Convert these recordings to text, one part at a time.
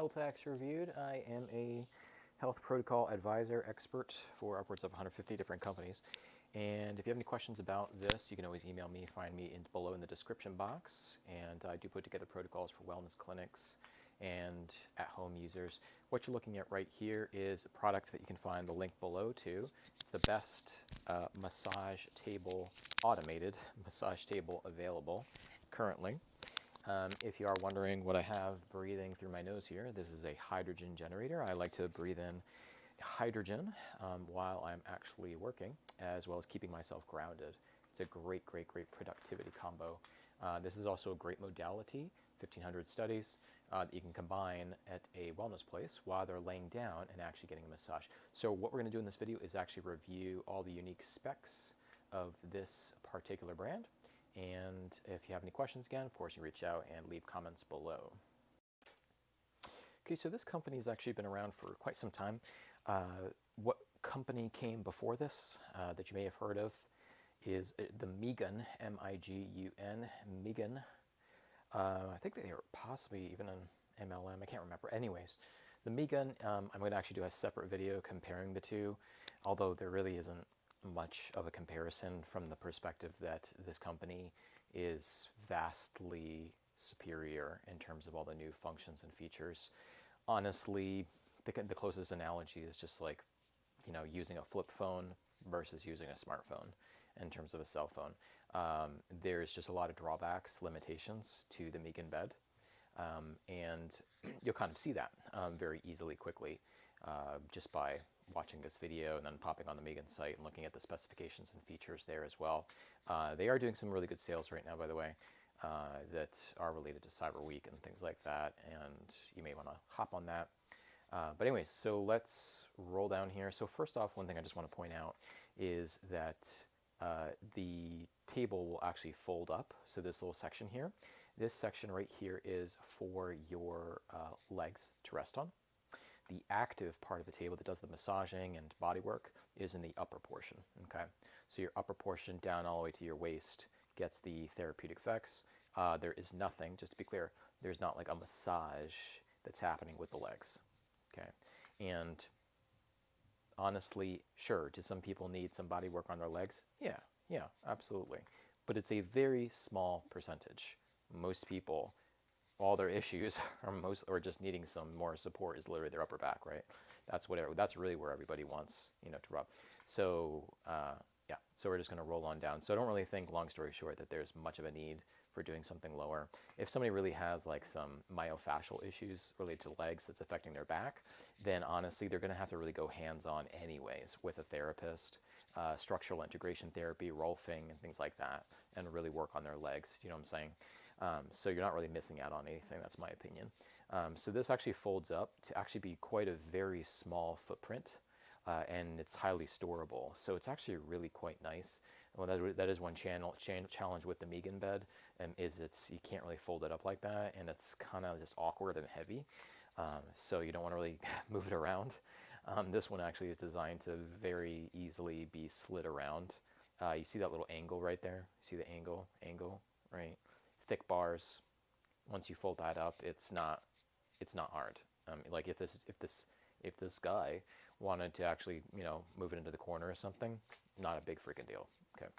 Health Hacks Reviewed. I am a health protocol advisor expert for upwards of 150 different companies. And if you have any questions about this, you can always email me, find me below in the description box. And I do put together protocols for wellness clinics and at-home users. What you're looking at right here is a product that you can find the link below to. It's the best massage table, automated massage table available currently. If you are wondering what I have breathing through my nose here, this is a hydrogen generator. I like to breathe in hydrogen while I'm actually working, as well as keeping myself grounded. It's a great productivity combo. This is also a great modality, 1,500 studies, that you can combine at a wellness place while they're laying down and actually getting a massage. So what we're going to do in this video is actually review all the unique specs of this particular brand. And if you have any questions, again, of course, you reach out and leave comments below. Okay, so this company has actually been around for quite some time. What company came before this that you may have heard of is the Migun, M-I-G-U-N, Migun. I think they were possibly even an MLM, I can't remember. Anyways, the Migun, I'm going to actually do a separate video comparing the two, although there really isn't much of a comparison from the perspective that this company is vastly superior in terms of all the new functions and features. Honestly, the closest analogy is just like, you know, using a flip phone versus using a smartphone in terms of a cell phone. There's just a lot of drawbacks, limitations to the Migun bed, and you'll kind of see that very easily, quickly, just by watching this video and then popping on the Migun site and looking at the specifications and features there as well. They are doing some really good sales right now, by the way, that are related to Cyber Week and things like that, and you may want to hop on that. But anyways, so let's roll down here. So first off, one thing I just want to point out is that the table will actually fold up. So this little section here, this section right here is for your legs to rest on. The active part of the table that does the massaging and body work is in the upper portion, okay? So your upper portion down all the way to your waist gets the therapeutic effects. There is nothing, just to be clear, there's not like a massage that's happening with the legs, okay? And honestly, sure, do some people need some body work on their legs? Yeah, absolutely. But it's a very small percentage. Most people, all their issues are just needing some more support is literally their upper back, right? That's really where everybody wants, you know, to rub. So yeah, so we're just going to roll on down. So I don't really think, long story short, that there's much of a need for doing something lower. If somebody really has like some myofascial issues related to legs that's affecting their back, then honestly, they're going to have to really go hands-on anyways with a therapist, structural integration therapy, rolfing, and things like that, and really work on their legs. You know what I'm saying? So you're not really missing out on anything, that's my opinion. So this actually folds up to actually be quite a very small footprint, and it's highly storable. So it's actually really quite nice. Well, that is one challenge with the Migun bed, is you can't really fold it up like that, and it's kind of just awkward and heavy. So you don't want to really move it around. This one actually is designed to very easily be slid around. You see that little angle right there? You see the angle, right? Thick bars. Once you fold that up, it's not hard. Like if this guy wanted to actually, you know, move it into the corner or something, not a big freaking deal. Okay,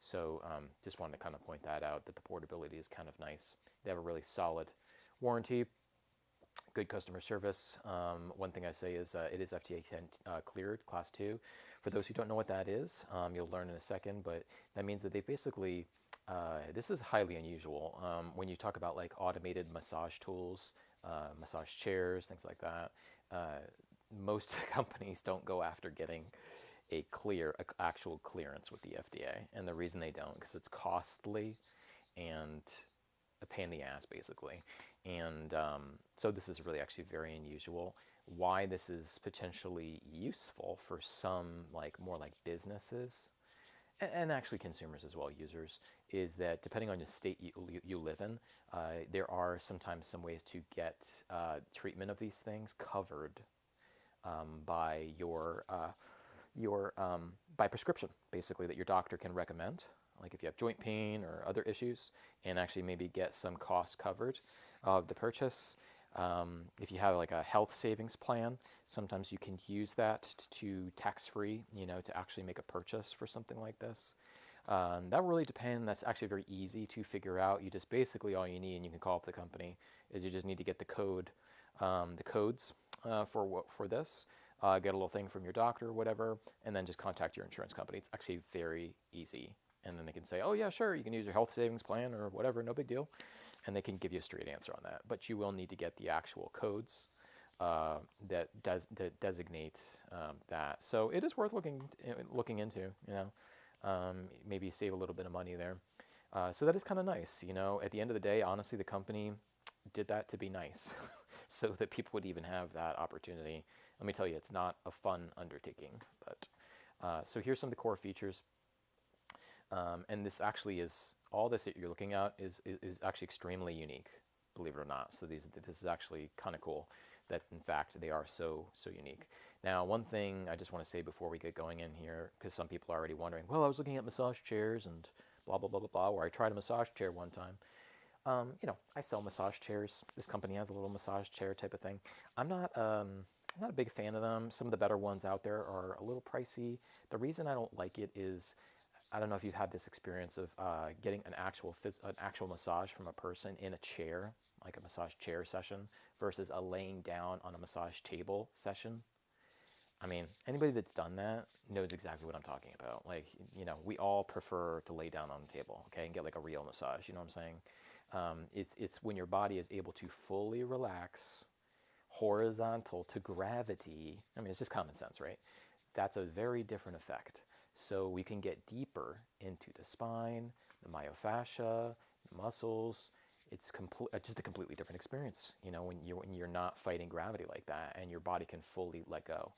so just wanted to kind of point that out, that the portability is kind of nice. They have a really solid warranty, good customer service. One thing I say is it is FDA cleared, Class 2. For those who don't know what that is, you'll learn in a second, but that means that they basically, this is highly unusual. When you talk about like automated massage tools, massage chairs, things like that, most companies don't go after getting a actual clearance with the FDA. And the reason they don't, because it's costly and a pain in the ass, basically. And so this is really actually very unusual. Why this is potentially useful for some more like businesses, and actually consumers as well, users, is that depending on the state you live in, there are sometimes some ways to get treatment of these things covered by by prescription, basically, that your doctor can recommend. Like if you have joint pain or other issues, and actually maybe get some cost covered of the purchase. If you have like a health savings plan, sometimes you can use that to tax-free, to actually make a purchase for something like this. That really depends. That's actually very easy to figure out. You just basically all you need, and you can call up the company, is you just need to get the codes for this, get a little thing from your doctor or whatever, and then just contact your insurance company. It's actually very easy. And then they can say, oh yeah, sure, you can use your health savings plan or whatever, no big deal. And they can give you a straight answer on that. But you will need to get the actual codes that designate that. So it is worth looking into. Maybe save a little bit of money there. So that is kind of nice. At the end of the day, honestly, the company did that to be nice, so that people would even have that opportunity. Let me tell you, it's not a fun undertaking. But so here's some of the core features. And this actually is, all this that you're looking at is actually extremely unique, believe it or not. So this is actually kind of cool that in fact they are so unique. Now, one thing I just want to say before we get going in here, because some people are already wondering, well, I was looking at massage chairs and blah, blah, blah, blah, blah, or I tried a massage chair one time. I sell massage chairs. This company has a little massage chair type of thing. I'm not a big fan of them. Some of the better ones out there are a little pricey. The reason I don't like it is, I don't know if you've had this experience of getting an actual massage from a person in a chair, like a massage chair session, versus a laying down on a massage table session. I mean, anybody that's done that knows exactly what I'm talking about. Like, we all prefer to lay down on the table, okay, and get like a real massage. You know what I'm saying? It's when your body is able to fully relax, horizontal to gravity. I mean, it's just common sense, right? That's a very different effect. So we can get deeper into the spine, the myofascia, the muscles. It's just a completely different experience, when you're not fighting gravity like that, and your body can fully let go,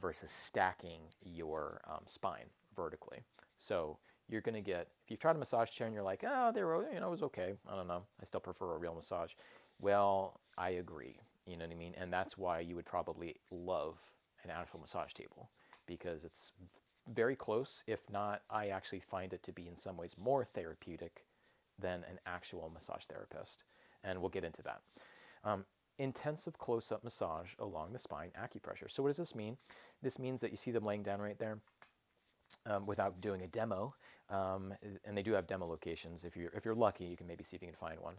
versus stacking your spine vertically. So you're going to get, if you've tried a massage chair and you're like, oh, it was okay, I don't know, I still prefer a real massage. Well, I agree, you know what I mean? And that's why you would probably love an actual massage table, because it's very close. If not, I actually find it to be in some ways more therapeutic than an actual massage therapist. And we'll get into that. Intensive close-up massage along the spine, acupressure. So what does this mean? This means that you see them laying down right there, without doing a demo. And they do have demo locations. If you're lucky, you can maybe see if you can find one.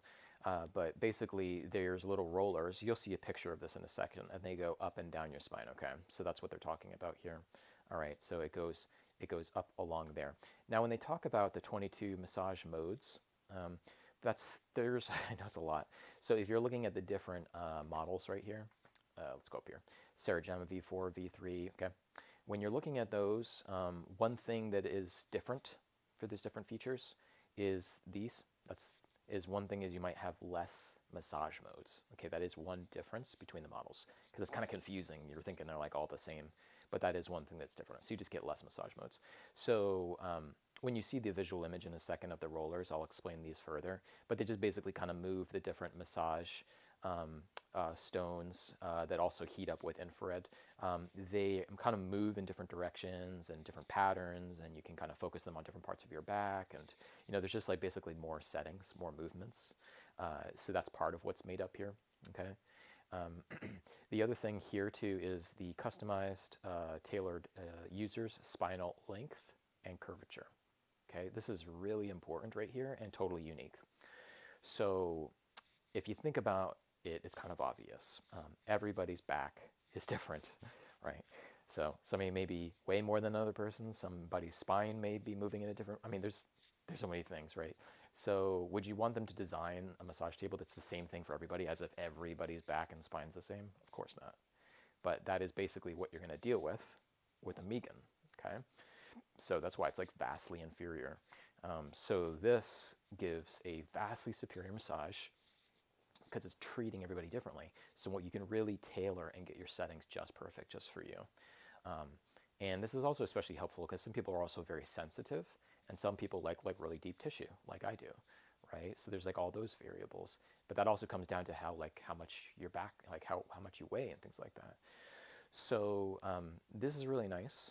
But basically, there's little rollers. You'll see a picture of this in a second, and they go up and down your spine. Okay, so that's what they're talking about here. All right, so it goes up along there. Now, when they talk about the 22 massage modes, there's I know it's a lot. So if you're looking at the different models right here, let's go up here. Ceragem V4, V3. Okay, when you're looking at those, one thing that is different for these different features is one thing is you might have less massage modes. Okay, that is one difference between the models, because it's kind of confusing. You're thinking they're like all the same, but that is one thing that's different. So you just get less massage modes. So when you see the visual image in a second of the rollers, I'll explain these further, but they just basically kind of move the different massage stones that also heat up with infrared. They kind of move in different directions and different patterns, and you can kind of focus them on different parts of your back. And there's just like basically more settings, more movements. So that's part of what's made up here. Okay. The other thing here too is the customized, tailored user's spinal length and curvature. Okay, this is really important right here and totally unique. So if you think about it, it's kind of obvious. Everybody's back is different, right? So somebody may be way more than another person. Somebody's spine may be moving in a different, there's so many things, right? So would you want them to design a massage table that's the same thing for everybody, as if everybody's back and spine's the same? Of course not. But that is basically what you're going to deal with a Megan, okay? So that's why it's like vastly inferior. So this gives a vastly superior massage because it's treating everybody differently. So what you can really tailor and get your settings just perfect just for you. And this is also especially helpful because some people are also very sensitive, and some people like really deep tissue, like I do, right? So there's like all those variables, but that also comes down to how much your back, like how much you weigh and things like that. So this is really nice.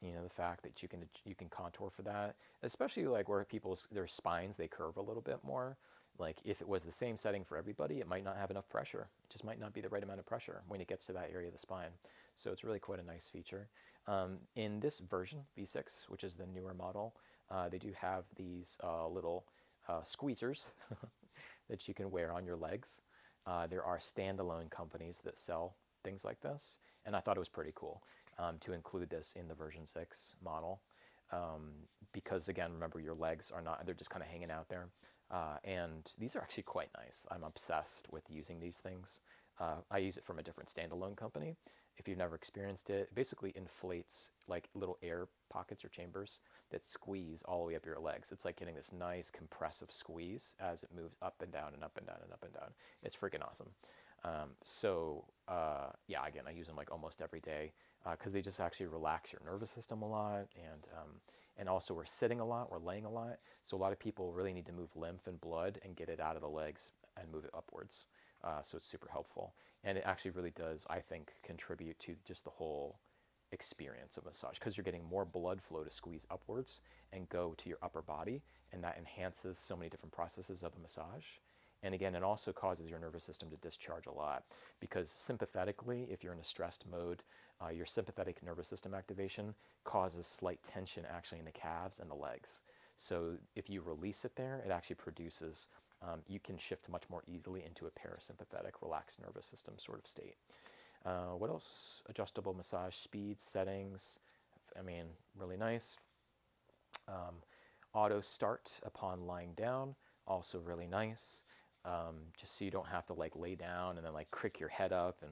The fact that you can contour for that, especially like where their spines, they curve a little bit more. Like if it was the same setting for everybody, it might not have enough pressure. It just might not be the right amount of pressure when it gets to that area of the spine. So it's really quite a nice feature. In this version, V6, which is the newer model, they do have these little squeezers that you can wear on your legs. There are standalone companies that sell things like this, and I thought it was pretty cool to include this in the version 6 model. Because again, remember your legs are not, they're just kind of hanging out there. And these are actually quite nice. I'm obsessed with using these things. I use it from a different standalone company. If you've never experienced it, it basically inflates like little air pockets or chambers that squeeze all the way up your legs. It's like getting this nice compressive squeeze as it moves up and down and up and down and up and down. It's freaking awesome. Yeah, again, I use them like almost every day because they just actually relax your nervous system a lot, and also we're sitting a lot, we're laying a lot, so a lot of people really need to move lymph and blood and get it out of the legs and move it upwards. So it's super helpful, and it actually really does, I think, contribute to just the whole experience of massage because you're getting more blood flow to squeeze upwards and go to your upper body, and that enhances so many different processes of the massage. And again, it also causes your nervous system to discharge a lot because sympathetically, if you're in a stressed mode, your sympathetic nervous system activation causes slight tension actually in the calves and the legs. So if you release it there, it actually produces, you can shift much more easily into a parasympathetic, relaxed nervous system sort of state. What else? Adjustable massage speed settings. I mean, really nice. Auto start upon lying down, also really nice. Just so you don't have to like lay down and then like crick your head up and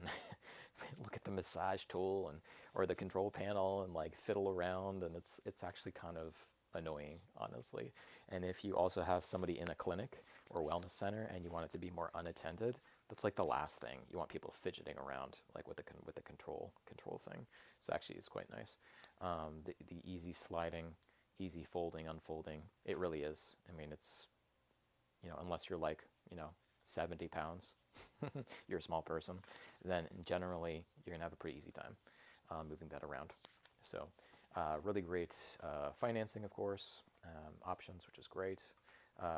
look at the massage tool and or the control panel and like fiddle around, and it's actually kind of annoying, honestly. And if you also have somebody in a clinic or wellness center and you want it to be more unattended, that's like the last thing. You want people fidgeting around like with the control thing. So actually it's quite nice. The easy sliding, easy folding, unfolding, it really is. I mean, it's, you know, unless you're like, you know, 70 pounds, you're a small person, then generally you're gonna have a pretty easy time moving that around. So really great financing, of course, options, which is great,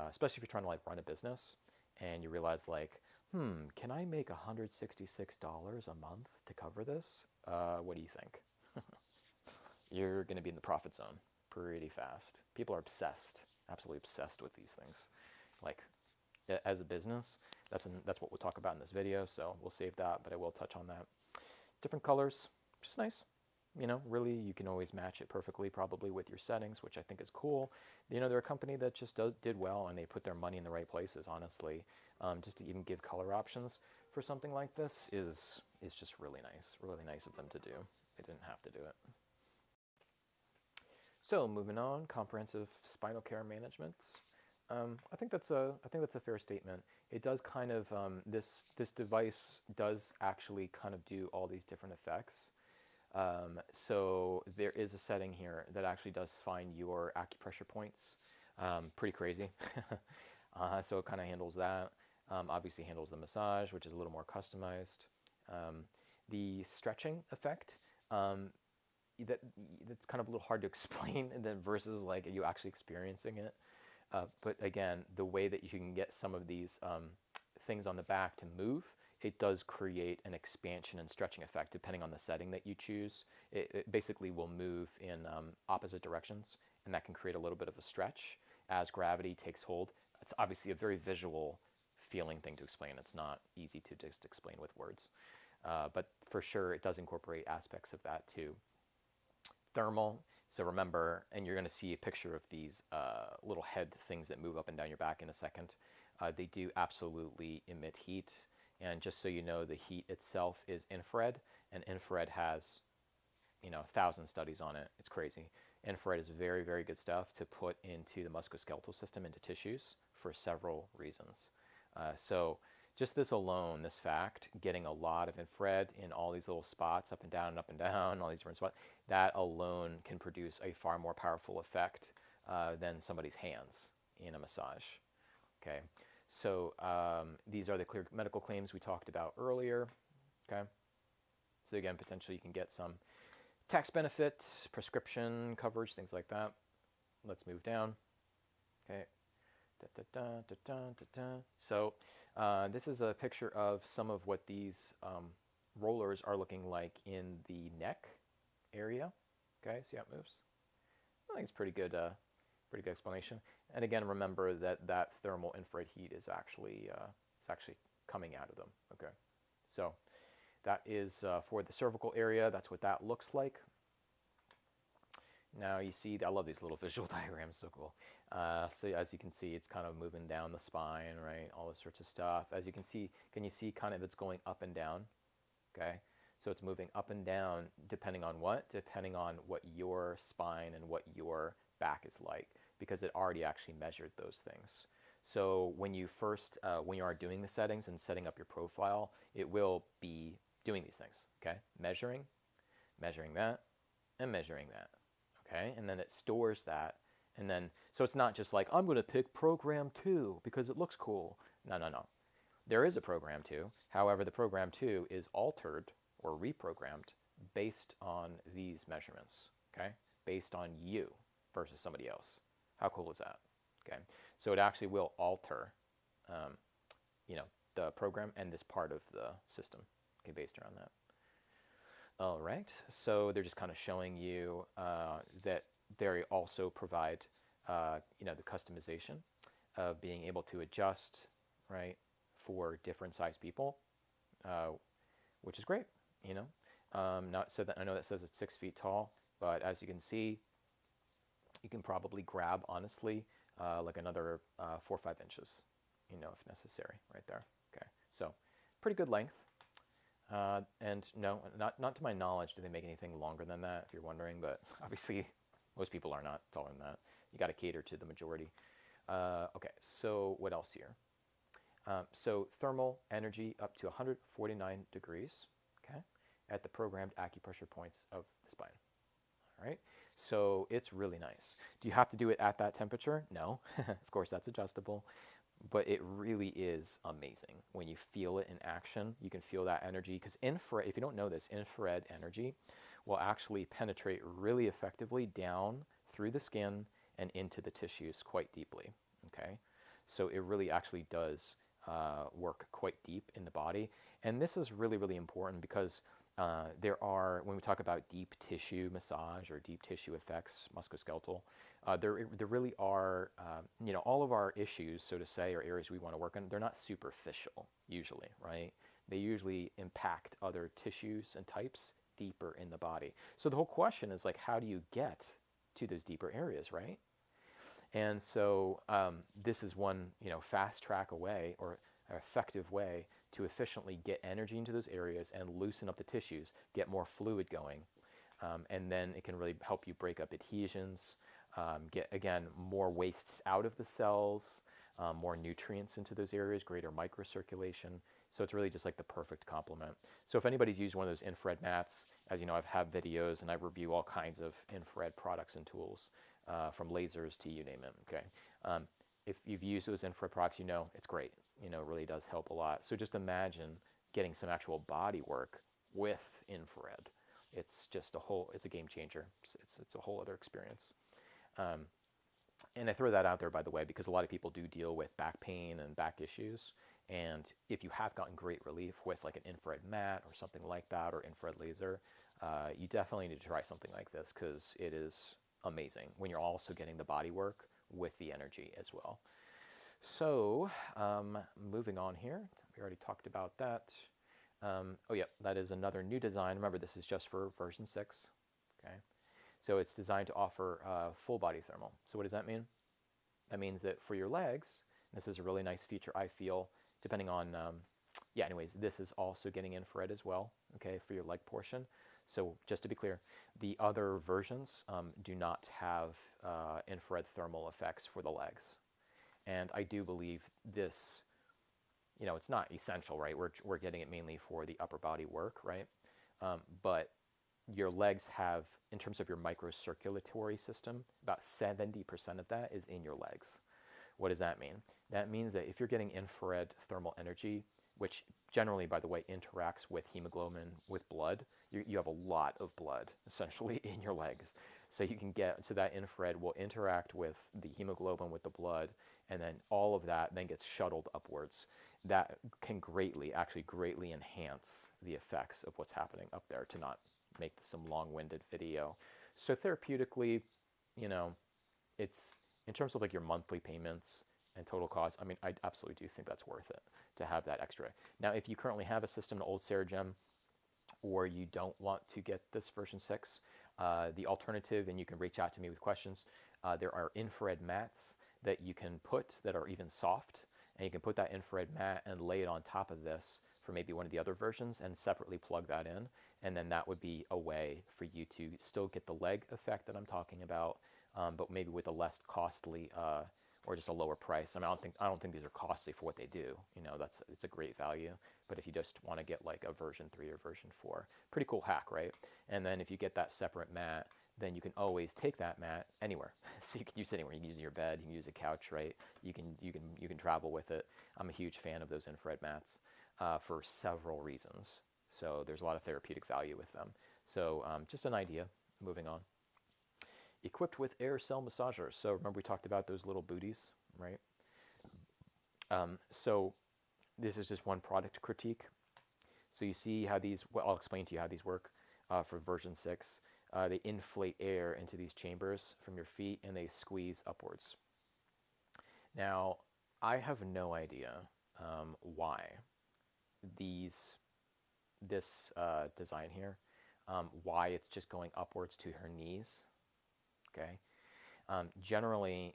especially if you're trying to like run a business and you realize like, can I make $166 a month to cover this? What do you think? You're gonna be in the profit zone pretty fast. People are obsessed, absolutely obsessed with these things. Like, as a business, that's what we'll talk about in this video, so we'll save that, but I will touch on that. Different colors, just nice. You know, really, you can always match it perfectly, probably with your settings, which I think is cool. You know, they're a company that just did well, and they put their money in the right places, honestly. Just to even give color options for something like this is just really nice of them to do. They didn't have to do it. So moving on, comprehensive spinal care management. I think that's a fair statement. It does kind of this device does actually kind of do all these different effects. So there is a setting here that actually does find your acupressure points. Pretty crazy. So it kind of handles that. Obviously handles the massage, which is a little more customized. The stretching effect. That's kind of a little hard to explain, and then versus like you actually experiencing it. But again, the way that you can get some of these things on the back to move, it does create an expansion and stretching effect depending on the setting that you choose. It basically will move in opposite directions, and that can create a little bit of a stretch as gravity takes hold. It's obviously a very visual feeling thing to explain. It's not easy to just explain with words. But for sure, it does incorporate aspects of that too. Thermal. So remember, and you're going to see a picture of these little head things that move up and down your back in a second. They do absolutely emit heat. And just so you know, the heat itself is infrared, and infrared has, you know, 1,000 studies on it. It's crazy. Infrared is very, very good stuff to put into the musculoskeletal system, into tissues, for several reasons. So just this alone, this fact, getting a lot of infrared in all these little spots, up and down and up and down, all these different spots, that alone can produce a far more powerful effect than somebody's hands in a massage. Okay, so these are the clear medical claims we talked about earlier. Okay, so again, potentially you can get some tax benefit, prescription coverage, things like that. Let's move down. Okay, Da, da, da, da, da, da, da. So this is a picture of some of what these rollers are looking like in the neck area. Okay, see how it moves? I think it's pretty good explanation. And again, remember that that thermal infrared heat is actually coming out of them. Okay, so that is for the cervical area. That's what that looks like. Now you see, I love these little visual diagrams, so cool. So as you can see, it's kind of moving down the spine, right? All this sorts of stuff. As you can see, you see kind of it's going up and down, okay? So it's moving up and down depending on what? Depending on what your spine and what your back is like, because it already actually measured those things. So when you first, when you are doing the settings and setting up your profile, it will be doing these things, okay? Measuring that, and measuring that. Okay, and then it stores that, and then, so it's not just like, I'm going to pick program 2 because it looks cool. No, no, no. There is a program 2. However, the program 2 is altered or reprogrammed based on these measurements, okay? Based on you versus somebody else. How cool is that? Okay, so it actually will alter, you know, the program and this part of the system, okay, based around that. All right, so they're just kind of showing you that they also provide, you know, the customization of being able to adjust, right, for different size people, which is great, you know. Not so that I know that says it's 6 feet tall, but as you can see, you can probably grab, honestly, like another 4 or 5 inches, you know, if necessary, right there. Okay, so pretty good length. And no, not to my knowledge do they make anything longer than that, if you're wondering, but obviously most people are not taller than that. You got to cater to the majority. Okay, so what else here? So thermal energy up to 149 degrees, okay, at the programmed acupressure points of the spine. All right, so it's really nice. Do you have to do it at that temperature? No, of course that's adjustable. But it really is amazing when you feel it in action. You can feel that energy, because infrared, if you don't know this, infrared energy will actually penetrate really effectively down through the skin and into the tissues quite deeply, okay? So it really actually does work quite deep in the body. And this is really, really important because there are, when we talk about deep tissue massage or deep tissue effects, musculoskeletal, there really are, you know, all of our issues, so to say, or areas we want to work on, they're not superficial usually, right? They usually impact other tissues and types deeper in the body. So the whole question is like, how do you get to those deeper areas, right? And so this is one, you know, fast track away or effective way to efficiently get energy into those areas and loosen up the tissues, get more fluid going. And then it can really help you break up adhesions, get, again, more wastes out of the cells, more nutrients into those areas, greater microcirculation. So it's really just like the perfect complement. So if anybody's used one of those infrared mats, as you know, I've had videos and I review all kinds of infrared products and tools, from lasers to you name it, okay? If you've used those infrared products, you know it's great. You know, it really does help a lot. So just imagine getting some actual body work with infrared. It's just a whole, it's a game changer. It's a whole other experience. And I throw that out there, by the way, because a lot of people do deal with back pain and back issues. And if you have gotten great relief with like an infrared mat or something like that, or infrared laser, you definitely need to try something like this, because it is amazing when you're also getting the body work with the energy as well. So moving on here, we already talked about that. Oh yeah, that is another new design. Remember, this is just for version 6, okay? So it's designed to offer full body thermal. So what does that mean? That means that for your legs, this is a really nice feature, I feel, depending on, yeah, anyways, this is also getting infrared as well, okay, for your leg portion. So just to be clear, the other versions do not have infrared thermal effects for the legs. And I do believe this, you know, it's not essential, right? We're getting it mainly for the upper body work, right? But your legs have, in terms of your microcirculatory system, about 70% of that is in your legs. What does that mean? That means that if you're getting infrared thermal energy, which generally, by the way, interacts with hemoglobin, with blood, you have a lot of blood, essentially, in your legs. So you can get, so that infrared will interact with the hemoglobin, with the blood, and then all of that then gets shuttled upwards. That can actually greatly enhance the effects of what's happening up there, to not make this some long-winded video. So therapeutically, you know, it's in terms of like your monthly payments and total cost, I mean, I absolutely do think that's worth it to have that extra. Now, if you currently have a system, an old Ceragem, or you don't want to get this version 6, the alternative, and you can reach out to me with questions, there are infrared mats that you can put that are even soft, and you can put that infrared mat and lay it on top of this for maybe one of the other versions and separately plug that in, and then that would be a way for you to still get the leg effect that I'm talking about, but maybe with a less costly or just a lower price. I mean, I don't think these are costly for what they do. You know, it's a great value. But if you just want to get like a version 3 or version 4, pretty cool hack, right? And then if you get that separate mat, then you can always take that mat anywhere. So you can use it anywhere. You can use it in your bed. You can use a couch, right? You can travel with it. I'm a huge fan of those infrared mats for several reasons. So there's a lot of therapeutic value with them. So just an idea. Moving on. Equipped with air cell massagers. So remember we talked about those little booties, right? So this is just one product critique. So you see how these, well, I'll explain to you how these work for version 6. They inflate air into these chambers from your feet and they squeeze upwards. Now, I have no idea why this design here, why it's just going upwards to her knees. Okay. Generally,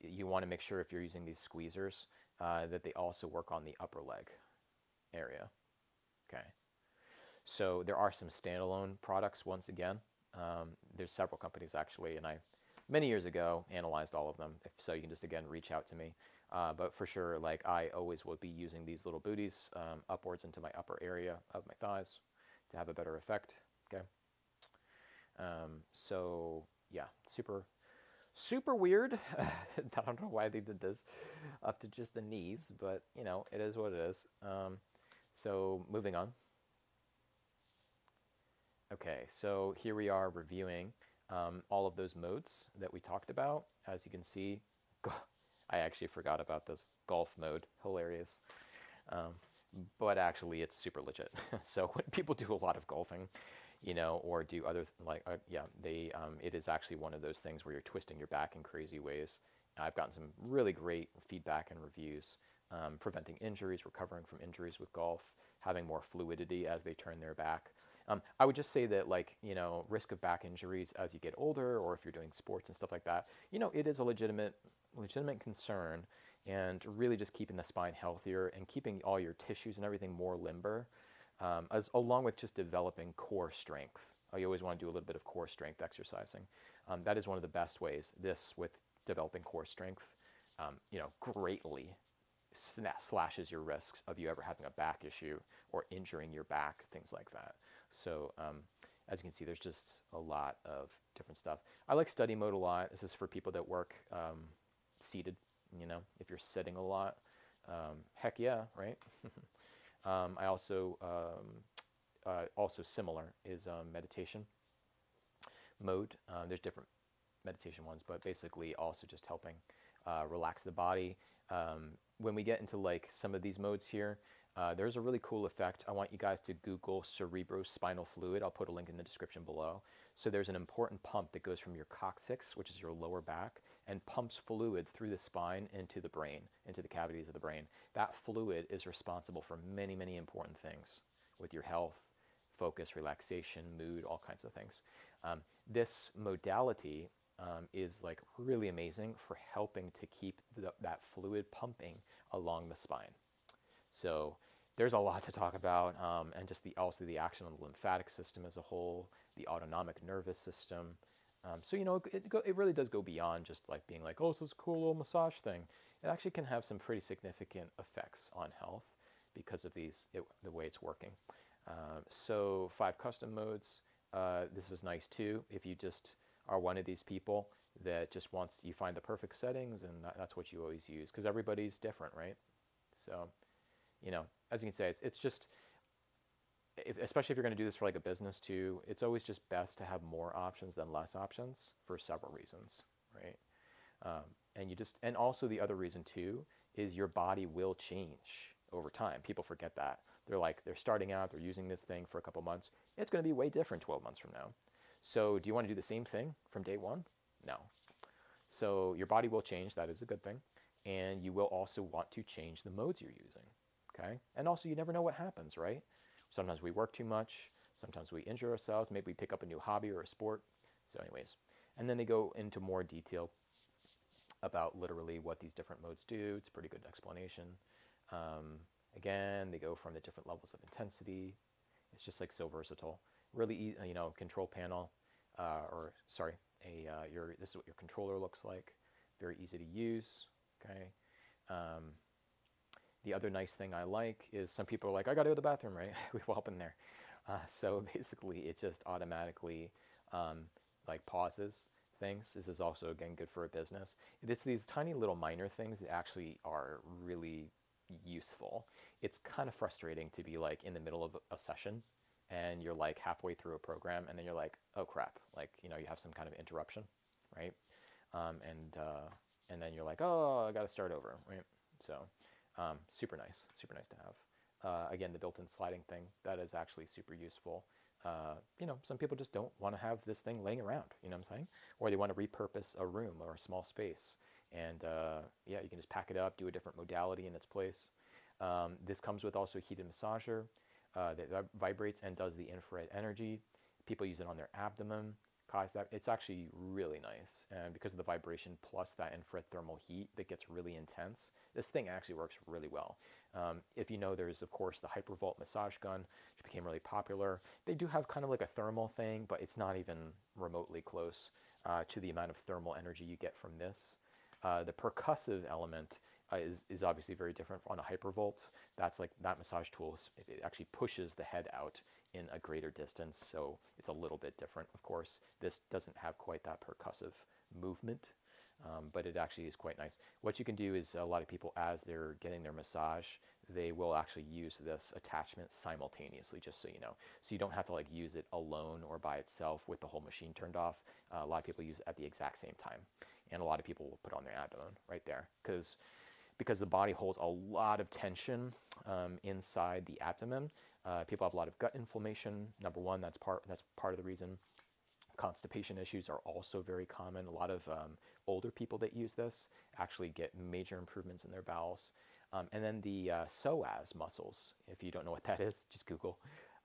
you want to make sure if you're using these squeezers that they also work on the upper leg area. Okay. So there are some standalone products. Once again, there's several companies actually, and I many years ago analyzed all of them. So you can just again reach out to me. But for sure, like I always will be using these little booties upwards into my upper area of my thighs to have a better effect. Okay. So yeah, super weird. I don't know why they did this up to just the knees, but you know, it is what it is. So moving on. Okay, so here we are reviewing all of those modes that we talked about. As you can see, I actually forgot about this golf mode. Hilarious. But actually, it's super legit. So when people do a lot of golfing, you know, or do other, it is actually one of those things where you're twisting your back in crazy ways. I've gotten some really great feedback and reviews, preventing injuries, recovering from injuries with golf, having more fluidity as they turn their back. I would just say that, like, you know, risk of back injuries as you get older, or if you're doing sports and stuff like that, you know, it is a legitimate concern, and really just keeping the spine healthier and keeping all your tissues and everything more limber, along with just developing core strength. You always want to do a little bit of core strength exercising. That is one of the best ways. This, with developing core strength, you know, greatly slashes your risks of you ever having a back issue or injuring your back, things like that. So as you can see, there's just a lot of different stuff. I like study mode a lot. This is for people that work seated, you know, if you're sitting a lot. Heck yeah, right? I also, also similar is meditation mode. There's different meditation ones, but basically also just helping relax the body. When we get into like some of these modes here, there's a really cool effect. I want you guys to Google cerebrospinal fluid. I'll put a link in the description below. So there's an important pump that goes from your coccyx, which is your lower back, and pumps fluid through the spine into the brain, into the cavities of the brain. That fluid is responsible for many, many important things with your health, focus, relaxation, mood, all kinds of things. This modality is like really amazing for helping to keep that fluid pumping along the spine. So there's a lot to talk about, and just also the action on the lymphatic system as a whole, the autonomic nervous system. So, you know, it really does go beyond just like being like, oh, this is a cool little massage thing. It actually can have some pretty significant effects on health because of the way it's working. So 5 custom modes. This is nice too. If you just are one of these people that just you find the perfect settings, and that's what you always use, because everybody's different, right? So, you know, as you can say, it's just, especially if you're going to do this for like a business too, it's always just best to have more options than less options for several reasons, right? And also the other reason too is your body will change over time. People forget that. They're starting out, they're using this thing for a couple months. It's going to be way different 12 months from now. So do you want to do the same thing from day one? No. So your body will change. That is a good thing. And you will also want to change the modes you're using. Okay. And also, you never know what happens, right? Sometimes we work too much. Sometimes we injure ourselves. Maybe we pick up a new hobby or a sport. So anyways, and then they go into more detail about literally what these different modes do. It's a pretty good explanation. Again, they go from the different levels of intensity. It's just like so versatile. Really, control panel, this is what your controller looks like. Very easy to use. Okay. The other nice thing I like is some people are like, I got to go to the bathroom, right? We've all been there. So basically, it just automatically like pauses things. This is also, again, good for a business. It's these tiny little minor things that actually are really useful. It's kind of frustrating to be like in the middle of a session and you're like halfway through a program and then you're like, oh crap, like, you have some kind of interruption, right? And then you're like, oh, I got to start over, right? So super nice to have. Again, the built-in sliding thing, that is actually super useful. Some people just don't want to have this thing laying around, you know what I'm saying? Or they want to repurpose a room or a small space. And yeah, you can just pack it up, do a different modality in its place. This comes with also a heated massager that vibrates and does the infrared energy. People use it on their abdomen. It's actually really nice, and because of the vibration plus that infrared thermal heat that gets really intense, this thing actually works really well. If you know, there's of course the Hypervolt massage gun, which became really popular. They do have kind of like a thermal thing, but it's not even remotely close to the amount of thermal energy you get from this. The percussive element is obviously very different on a Hypervolt. That's like that massage tool. It actually pushes the head out in a greater distance, so it's a little bit different, of course. This doesn't have quite that percussive movement, but it actually is quite nice. What you can do is a lot of people, as they're getting their massage, they will actually use this attachment simultaneously, just so you know. So you don't have to like use it alone or by itself with the whole machine turned off. A lot of people use it at the exact same time. And a lot of people will put on their abdomen right there because the body holds a lot of tension inside the abdomen. People have a lot of gut inflammation. Number one, that's part of the reason. Constipation issues are also very common. A lot of older people that use this actually get major improvements in their bowels. And then the psoas muscles, if you don't know what that is, just Google.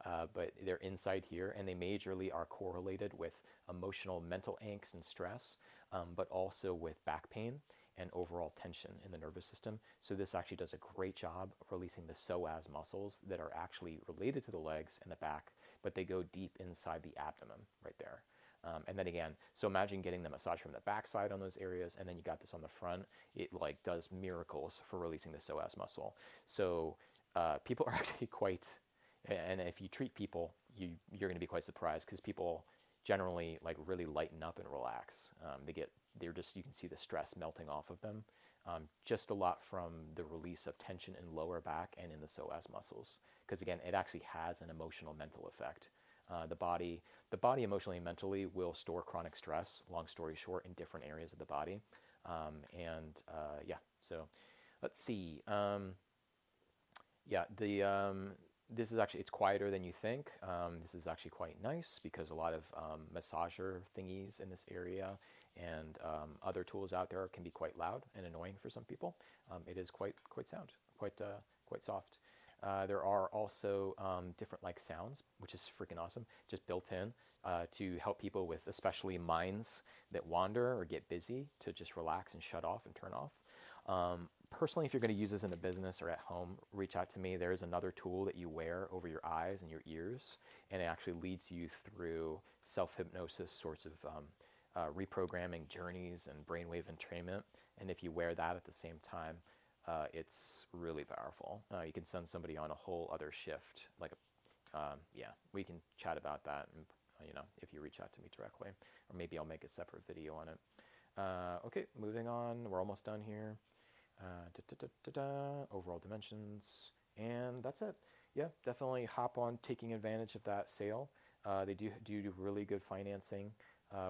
But they're inside here, and they majorly are correlated with emotional, mental angst and stress, but also with back pain and overall tension in the nervous system. So this actually does a great job of releasing the psoas muscles that are actually related to the legs and the back, but they go deep inside the abdomen right there. And then again, so imagine getting the massage from the backside on those areas, and then you got this on the front. It like does miracles for releasing the psoas muscle. So people are actually quite, and if you treat people, you're going to be quite surprised because people generally like really lighten up and relax. You can see the stress melting off of them, just a lot from the release of tension in lower back and in the psoas muscles. Because again, it actually has an emotional mental effect. The body emotionally and mentally will store chronic stress, long story short, in different areas of the body. Yeah, so let's see. This is actually, it's quieter than you think. This is actually quite nice because a lot of massager thingies in this area and other tools out there can be quite loud and annoying for some people. It is quite sound, quite soft. There are also different like sounds, which is freaking awesome, just built in to help people with especially minds that wander or get busy to just relax and shut off and turn off. Personally, if you're going to use this in a business or at home, reach out to me. There's another tool that you wear over your eyes and your ears, and it actually leads you through self-hypnosis sorts of reprogramming journeys and brainwave entrainment. And if you wear that at the same time, it's really powerful. You can send somebody on a whole other shift. Yeah, we can chat about that, and, if you reach out to me directly, or maybe I'll make a separate video on it. Okay, moving on. We're almost done here. Overall dimensions, and that's it. Yeah, definitely hop on taking advantage of that sale. They do really good financing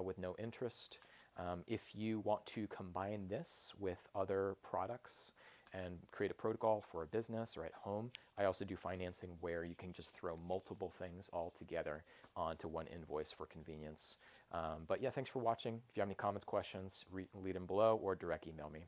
with no interest. If you want to combine this with other products and create a protocol for a business or at home, I also do financing where you can just throw multiple things all together onto one invoice for convenience. But yeah, thanks for watching. If you have any comments, questions, leave them below or direct email me.